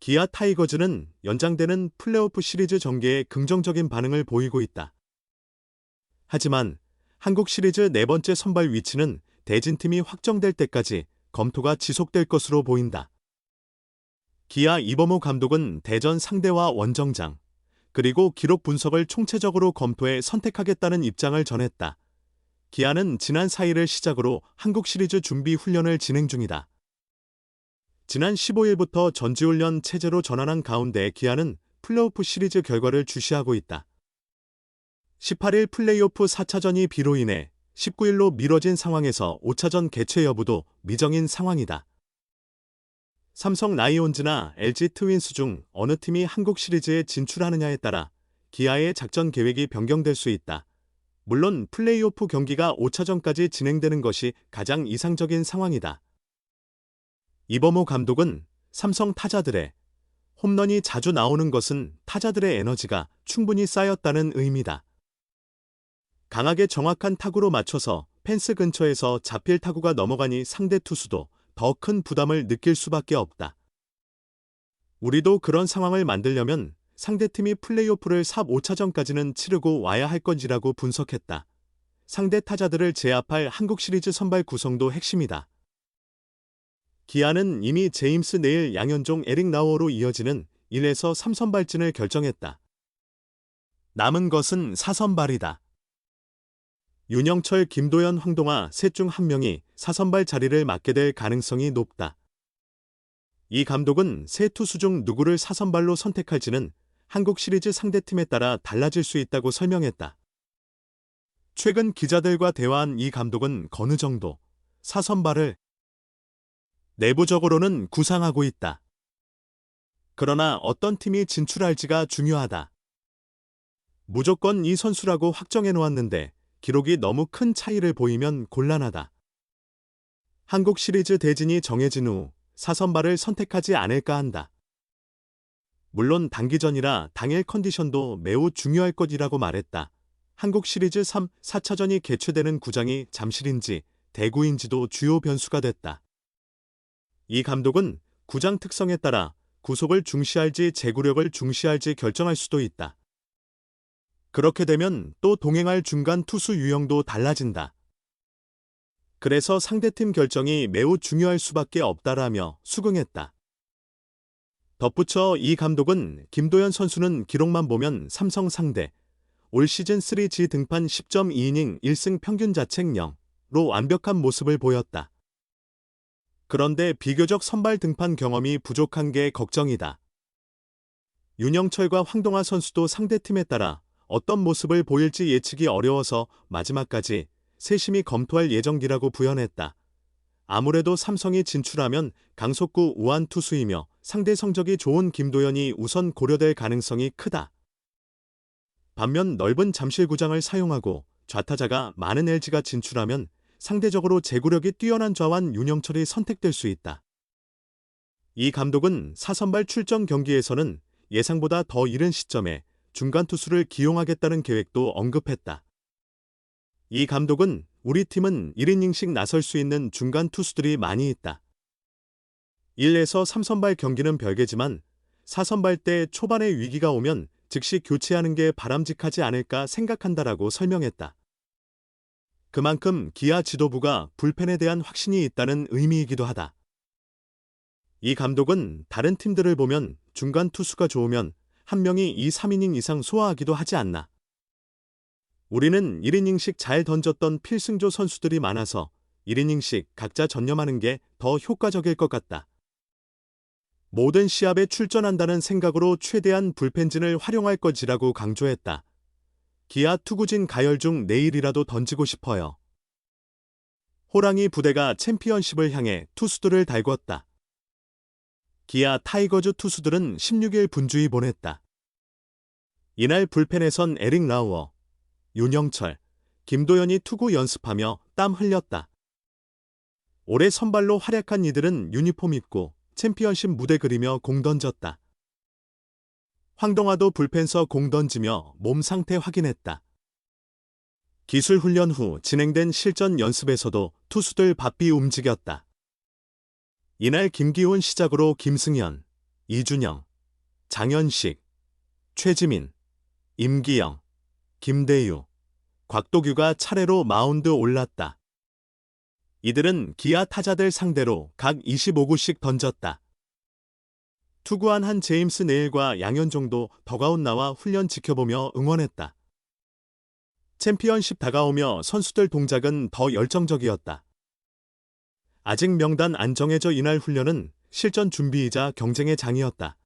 기아 타이거즈는 연장되는 플레이오프 시리즈 전개에 긍정적인 반응을 보이고 있다. 하지만 한국 시리즈 네 번째 선발 위치는 대진팀이 확정될 때까지 검토가 지속될 것으로 보인다. 기아 이범호 감독은 대전 상대와 원정장, 그리고 기록 분석을 총체적으로 검토해 선택하겠다는 입장을 전했다. 기아는 지난 4일을 시작으로 한국 시리즈 준비 훈련을 진행 중이다. 지난 15일부터 전지훈련 체제로 전환한 가운데 기아는 플레이오프 시리즈 결과를 주시하고 있다. 18일 플레이오프 4차전이 비로 인해 19일로 미뤄진 상황에서 5차전 개최 여부도 미정인 상황이다. 삼성 라이온즈나 LG 트윈스 중 어느 팀이 한국 시리즈에 진출하느냐에 따라 기아의 작전 계획이 변경될 수 있다. 물론 플레이오프 경기가 5차전까지 진행되는 것이 가장 이상적인 상황이다. 이범호 감독은 삼성 타자들의 홈런이 자주 나오는 것은 타자들의 에너지가 충분히 쌓였다는 의미다. 강하게 정확한 타구로 맞춰서 펜스 근처에서 잡힐 타구가 넘어가니 상대 투수도 더 큰 부담을 느낄 수밖에 없다. 우리도 그런 상황을 만들려면 상대팀이 플레이오프를 4, 5차전까지는 치르고 와야 할 건지라고 분석했다. 상대 타자들을 제압할 한국 시리즈 선발 구성도 핵심이다. 기아는 이미 제임스 네일, 양현종, 에릭 라우어로 이어지는 1에서 3선발진을 결정했다. 남은 것은 4선발이다. 윤영철, 김도현, 황동아 셋 중 한 명이 4선발 자리를 맡게 될 가능성이 높다. 이 감독은 세 투수 중 누구를 4선발로 선택할지는 한국 시리즈 상대팀에 따라 달라질 수 있다고 설명했다. 최근 기자들과 대화한 이 감독은 어느 정도 4선발을 내부적으로는 구상하고 있다. 그러나 어떤 팀이 진출할지가 중요하다. 무조건 이 선수라고 확정해 놓았는데 기록이 너무 큰 차이를 보이면 곤란하다. 한국 시리즈 대진이 정해진 후 4선발을 선택하지 않을까 한다. 물론 단기전이라 당일 컨디션도 매우 중요할 것이라고 말했다. 한국 시리즈 3, 4차전이 개최되는 구장이 잠실인지 대구인지도 주요 변수가 됐다. 이 감독은 구장 특성에 따라 구속을 중시할지 제구력을 중시할지 결정할 수도 있다. 그렇게 되면 또 동행할 중간 투수 유형도 달라진다. 그래서 상대팀 결정이 매우 중요할 수밖에 없다라며 수긍했다. 덧붙여 이 감독은 김도현 선수는 기록만 보면 삼성 상대 올 시즌 3G 등판 10.2이닝 1승 평균 자책 0로 완벽한 모습을 보였다. 그런데 비교적 선발 등판 경험이 부족한 게 걱정이다. 윤영철과 황동아 선수도 상대팀에 따라 어떤 모습을 보일지 예측이 어려워서 마지막까지 세심히 검토할 예정이라고 부연했다. 아무래도 삼성이 진출하면 강속구 우완 투수이며 상대 성적이 좋은 김도현이 우선 고려될 가능성이 크다. 반면 넓은 잠실구장을 사용하고 좌타자가 많은 LG가 진출하면 상대적으로 제구력이 뛰어난 좌완 윤영철이 선택될 수 있다. 이 감독은 4선발 출전 경기에서는 예상보다 더 이른 시점에 중간 투수를 기용하겠다는 계획도 언급했다. 이 감독은 우리 팀은 1이닝씩 나설 수 있는 중간 투수들이 많이 있다. 1에서 3선발 경기는 별개지만 4선발 때 초반에 위기가 오면 즉시 교체하는 게 바람직하지 않을까 생각한다라고 설명했다. 그만큼 기아 지도부가 불펜에 대한 확신이 있다는 의미이기도 하다. 이 감독은 다른 팀들을 보면 중간 투수가 좋으면 한 명이 2, 3이닝 이상 소화하기도 하지 않나. 우리는 1이닝씩 잘 던졌던 필승조 선수들이 많아서 1이닝씩 각자 전념하는 게 더 효과적일 것 같다. 모든 시합에 출전한다는 생각으로 최대한 불펜진을 활용할 것이라고 강조했다. 기아 투구진 가열 중 내일이라도 던지고 싶어요. 호랑이 부대가 챔피언십을 향해 투수들을 달궜다. 기아 타이거즈 투수들은 16일 분주히 보냈다. 이날 불펜에선 에릭 라우어, 윤영철, 김도현이 투구 연습하며 땀 흘렸다. 올해 선발로 활약한 이들은 유니폼 입고 챔피언십 무대 그리며 공 던졌다. 황동아도 불펜서 공 던지며 몸 상태 확인했다. 기술 훈련 후 진행된 실전 연습에서도 투수들 바삐 움직였다. 이날 김기훈 시작으로 김승현, 이준영, 장현식, 최지민, 임기영, 김대유, 곽도규가 차례로 마운드 올랐다. 이들은 기아 타자들 상대로 각 25구씩 던졌다. 투구한 한 제임스 네일과 양현종도 더가웃 나와 훈련 지켜보며 응원했다. 챔피언십 다가오며 선수들 동작은 더 열정적이었다. 아직 명단 안 정해져 이날 훈련은 실전 준비이자 경쟁의 장이었다.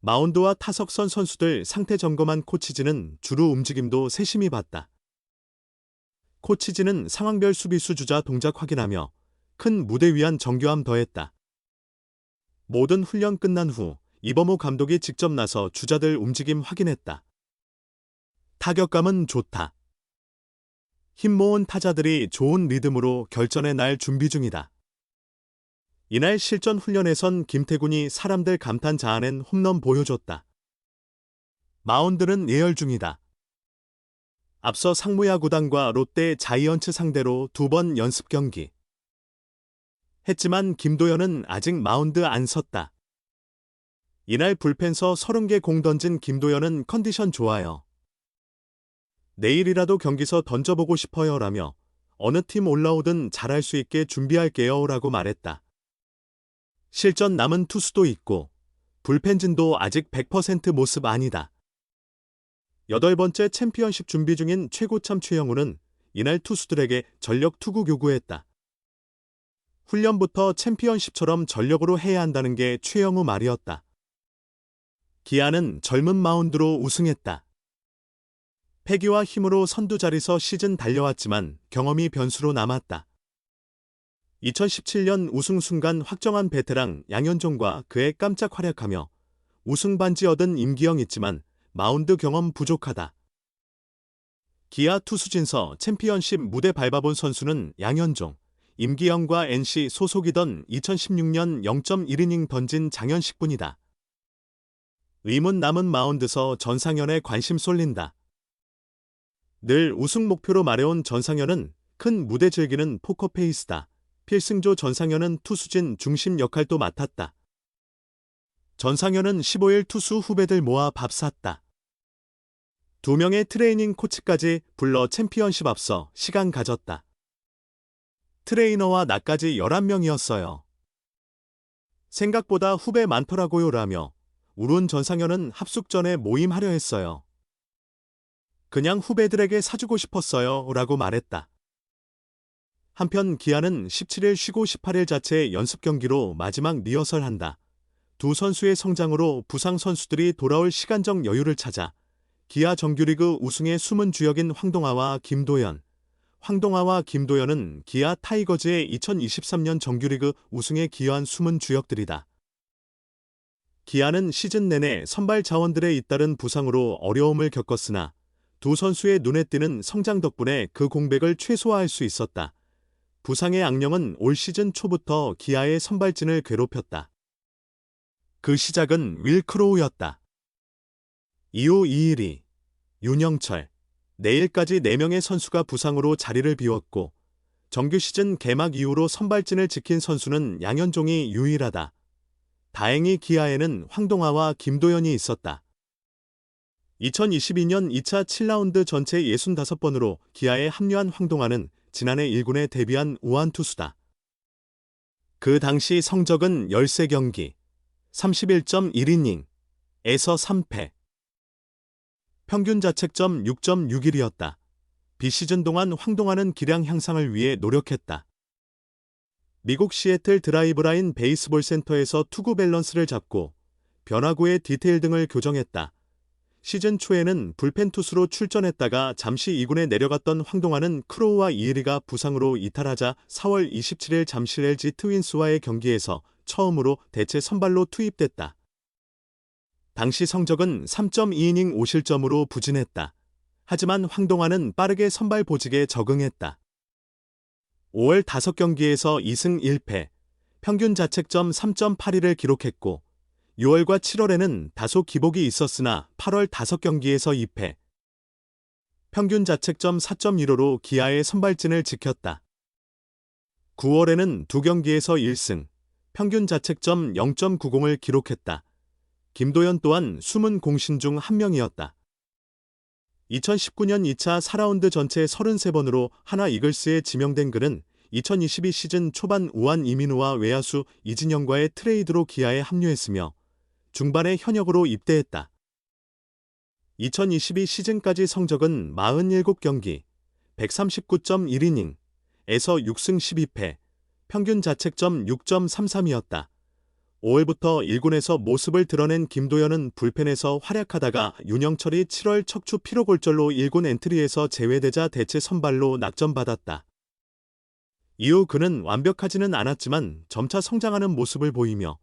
마운드와 타석선 선수들 상태 점검한 코치진은 주루 움직임도 세심히 봤다. 코치진은 상황별 수비수 주자 동작 확인하며 큰 무대 위한 정교함 더했다. 모든 훈련 끝난 후 이범호 감독이 직접 나서 주자들 움직임 확인했다. 타격감은 좋다. 힘 모은 타자들이 좋은 리듬으로 결전의 날 준비 중이다. 이날 실전 훈련에선 김태군이 사람들 감탄 자아낸 홈런 보여줬다. 마운드는 예열 중이다. 앞서 상무야구단과 롯데 자이언츠 상대로 2번 연습 경기 했지만 김도현은 아직 마운드 안 섰다. 이날 불펜서 30개 공 던진 김도현은 컨디션 좋아요. 내일이라도 경기서 던져보고 싶어요 라며 어느 팀 올라오든 잘할 수 있게 준비할게요 라고 말했다. 실전 남은 투수도 있고 불펜진도 아직 100% 모습 아니다. 8번째 챔피언십 준비 중인 최고참 최영우는 이날 투수들에게 전력 투구 교구했다. 훈련부터 챔피언십처럼 전력으로 해야 한다는 게 최영우 말이었다. 기아는 젊은 마운드로 우승했다. 패기와 힘으로 선두 자리서 시즌 달려왔지만 경험이 변수로 남았다. 2017년 우승 순간 확정한 베테랑 양현종과 그의 깜짝 활약하며 우승 반지 얻은 임기영 있지만 마운드 경험 부족하다. 기아 투수진서 챔피언십 무대 밟아본 선수는 양현종, 임기영과 NC 소속이던 2016년 0.1이닝 던진 장현식뿐이다. 의문 남은 마운드서 전상현에 관심 쏠린다. 늘 우승 목표로 말해온 전상현은 큰 무대 즐기는 포커페이스다. 필승조 전상현은 투수진 중심 역할도 맡았다. 전상현은 15일 투수 후배들 모아 밥 샀다. 2명의 트레이닝 코치까지 불러 챔피언십 앞서 시간 가졌다. 트레이너와 나까지 11명이었어요. 생각보다 후배 많더라고요 라며 울은 전상현은 합숙 전에 모임하려 했어요. 그냥 후배들에게 사주고 싶었어요 라고 말했다. 한편 기아는 17일 쉬고 18일 자체 연습 경기로 마지막 리허설한다. 두 선수의 성장으로 부상 선수들이 돌아올 시간적 여유를 찾아 기아 정규리그 우승의 숨은 주역인 황동아와 김도현, 황동아와 김도현은 기아 타이거즈의 2023년 정규리그 우승에 기여한 숨은 주역들이다. 기아는 시즌 내내 선발 자원들에 잇따른 부상으로 어려움을 겪었으나 두 선수의 눈에 띄는 성장 덕분에 그 공백을 최소화할 수 있었다. 부상의 악령은 올 시즌 초부터 기아의 선발진을 괴롭혔다. 그 시작은 윌 크로우였다. 이후 이일이, 윤영철, 내일까지 4명의 선수가 부상으로 자리를 비웠고 정규 시즌 개막 이후로 선발진을 지킨 선수는 양현종이 유일하다. 다행히 기아에는 황동아와 김도현이 있었다. 2022년 2차 7라운드 전체 65번으로 기아에 합류한 황동아는 지난해 1군에 데뷔한 우완 투수다. 그 당시 성적은 13경기, 31.1이닝, 에서 3패. 평균 자책점 6.61이었다. 비시즌 동안 황동아는 기량 향상을 위해 노력했다. 미국 시애틀 드라이브라인 베이스볼 센터에서 투구 밸런스를 잡고 변화구의 디테일 등을 교정했다. 시즌 초에는 불펜 투수로 출전했다가 잠시 2군에 내려갔던 황동아는 크로우와 이혜리가 부상으로 이탈하자 4월 27일 잠실 LG 트윈스와의 경기에서 처음으로 대체 선발로 투입됐다. 당시 성적은 3.2이닝 5실점으로 부진했다. 하지만 황동아는 빠르게 선발 보직에 적응했다. 5월 5경기에서 2승 1패, 평균 자책점 3.82를 기록했고 6월과 7월에는 다소 기복이 있었으나 8월 5경기에서 2패, 평균 자책점 4.15로 기아의 선발진을 지켰다. 9월에는 2경기에서 1승, 평균 자책점 0.90을 기록했다. 김도연 또한 숨은 공신 중 한 명이었다. 2019년 2차 4라운드 전체 33번으로 하나 이글스에 지명된 그는 2022 시즌 초반 우한 이민우와 외야수 이진영과의 트레이드로 기아에 합류했으며 중반에 현역으로 입대했다. 2022 시즌까지 성적은 47경기, 139.1이닝에서 6승 12패, 평균 자책점 6.33이었다. 5월부터 1군에서 모습을 드러낸 김도연은 불펜에서 활약하다가 윤영철이 7월 척추 피로골절로 1군 엔트리에서 제외되자 대체 선발로 낙점받았다. 이후 그는 완벽하지는 않았지만 점차 성장하는 모습을 보이며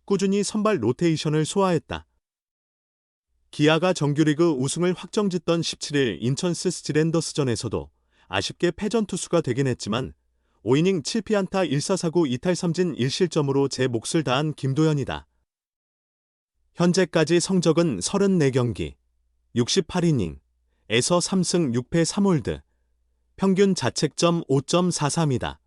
꾸준히 선발 로테이션을 소화했다. 기아가 정규리그 우승을 확정짓던 17일 인천 스틸랜더스전에서도 아쉽게 패전 투수가 되긴 했지만 5이닝 7피안타 1사사구 2탈3진 1실점으로 제 몫을 다한 김도연이다. 현재까지 성적은 34경기, 68이닝에서 3승 6패 3홀드, 평균 자책점 5.43이다.